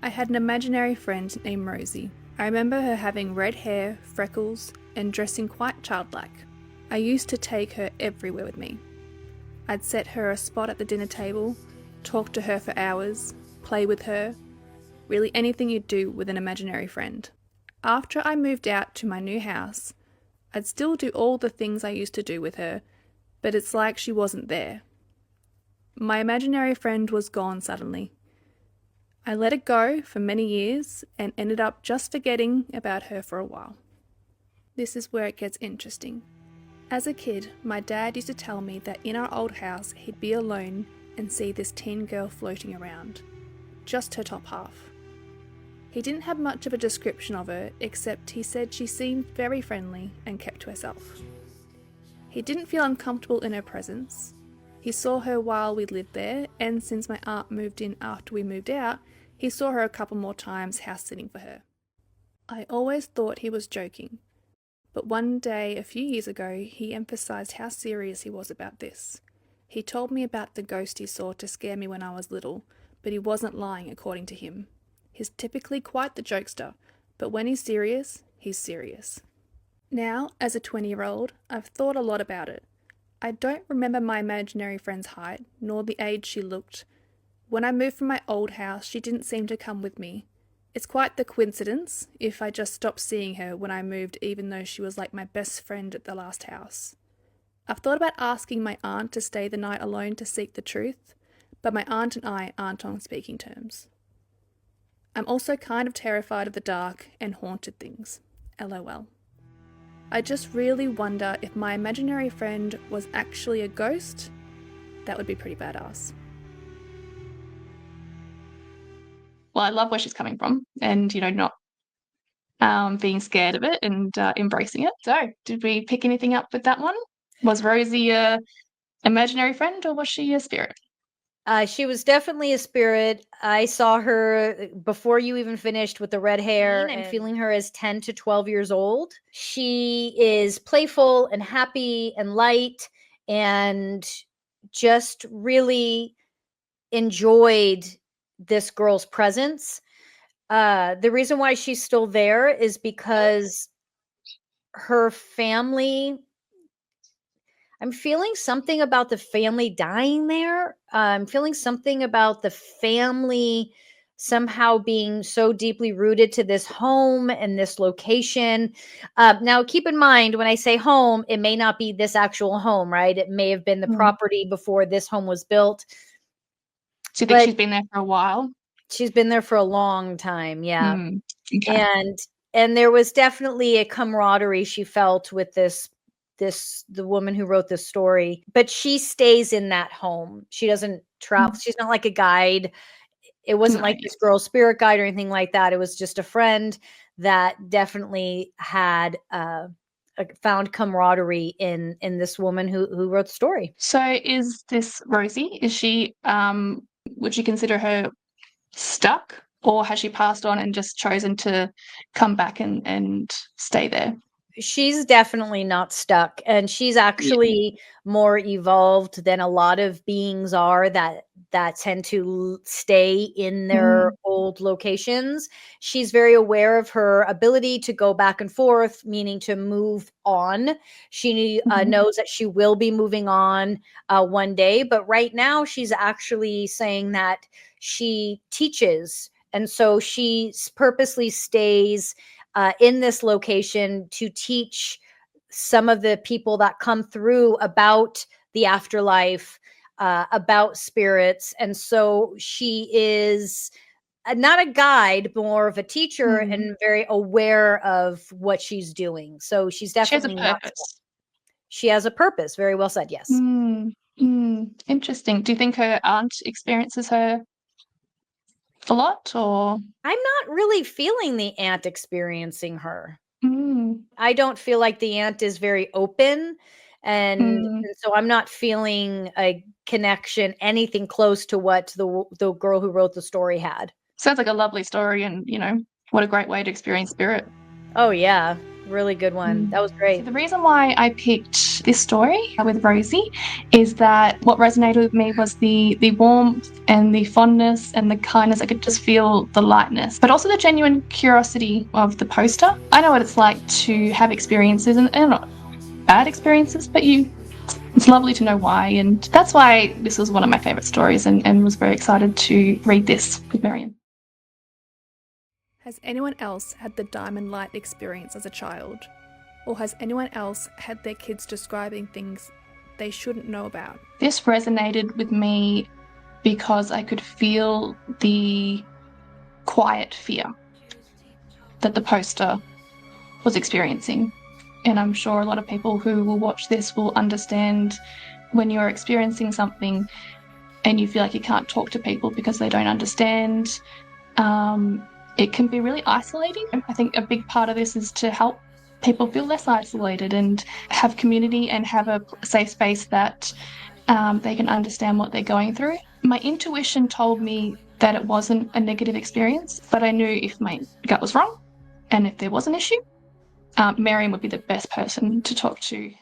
I had an imaginary friend named Rosie. I remember her having red hair, freckles, and dressing quite childlike. I used to take her everywhere with me. I'd set her a spot at the dinner table, talk to her for hours, play with her, really anything you'd do with an imaginary friend. After I moved out to my new house, I'd still do all the things I used to do with her, but it's like she wasn't there. My imaginary friend was gone suddenly. I let it go for many years and ended up just forgetting about her for a while. This is where it gets interesting. As a kid, my dad used to tell me that in our old house he'd be alone and see this teen girl floating around, just her top half. He didn't have much of a description of her, except he said she seemed very friendly and kept to herself. He didn't feel uncomfortable in her presence. He saw her while we lived there, and since my aunt moved in after we moved out, he saw her a couple more times house sitting for her. I always thought he was joking, but one day a few years ago he emphasised how serious he was about this. He told me about the ghost he saw to scare me when I was little, but he wasn't lying according to him. He's typically quite the jokester, but when he's serious, he's serious. Now, as a 20-year-old, I've thought a lot about it. I don't remember my imaginary friend's height, nor the age she looked. When I moved from my old house, she didn't seem to come with me. It's quite the coincidence if I just stopped seeing her when I moved, even though she was like my best friend at the last house. I've thought about asking my aunt to stay the night alone to seek the truth, but my aunt and I aren't on speaking terms. I'm also kind of terrified of the dark and haunted things. LOL. I just really wonder if my imaginary friend was actually a ghost. That would be pretty badass. Well, I love where she's coming from and, not being scared of it and embracing it. So did we pick anything up with that one? Was Rosie a imaginary friend or was she a spirit? She was definitely a spirit. I saw her before you even finished with the red hair. I'm feeling her as 10 to 12 years old. She is playful and happy and light and just really enjoyed this girl's presence. The reason why she's still there is because her family, I'm feeling something about the family dying there. I'm feeling something about the family somehow being so deeply rooted to this home and this location. Now, keep in mind, when I say home, it may not be this actual home, right? It may have been the property before this home was built. Do you think she's been there for a while? She's been there for a long time, yeah. Okay. And there was definitely a camaraderie she felt with the woman who wrote this story, but she stays in that home. She doesn't travel. She's not like a guide. It wasn't like this girl's spirit guide or anything like that. It was just a friend that definitely had found camaraderie in this woman who wrote the story. So is this Rosie? Is she would you consider her stuck, or has she passed on and just chosen to come back and stay there? She's definitely not stuck, and she's actually more evolved than a lot of beings are that tend to stay in their old locations. She's very aware of her ability to go back and forth, meaning to move on. She knows that she will be moving on one day, but right now she's actually saying that she teaches, and so she purposely stays in this location to teach some of the people that come through about the afterlife, about spirits. And so she is not a guide, more of a teacher and very aware of what she's doing. So she's definitely she has a purpose. She has a purpose. Very well said. Yes. Interesting. Do you think her aunt experiences her a lot, or? I'm not really feeling the aunt experiencing her. I don't feel like the aunt is very open, and so I'm not feeling a connection, anything close to what the girl who wrote the story had. Sounds like a lovely story, and what a great way to experience spirit. Oh yeah, Really good one. That was great. So the reason why I picked this story with Rosie is that what resonated with me was the warmth and the fondness and the kindness. I could just feel the lightness, but also the genuine curiosity of the poster. I know what it's like to have experiences, and not bad experiences, but it's lovely to know why. And that's why this was one of my favourite stories, and was very excited to read this with Maryam. Has anyone else had the diamond light experience as a child? Or has anyone else had their kids describing things they shouldn't know about? This resonated with me because I could feel the quiet fear that the poster was experiencing. And I'm sure a lot of people who will watch this will understand when you're experiencing something and you feel like you can't talk to people because they don't understand. It can be really isolating. I think a big part of this is to help people feel less isolated and have community and have a safe space that they can understand what they're going through. My intuition told me that it wasn't a negative experience, but I knew if my gut was wrong and if there was an issue, Maryam would be the best person to talk to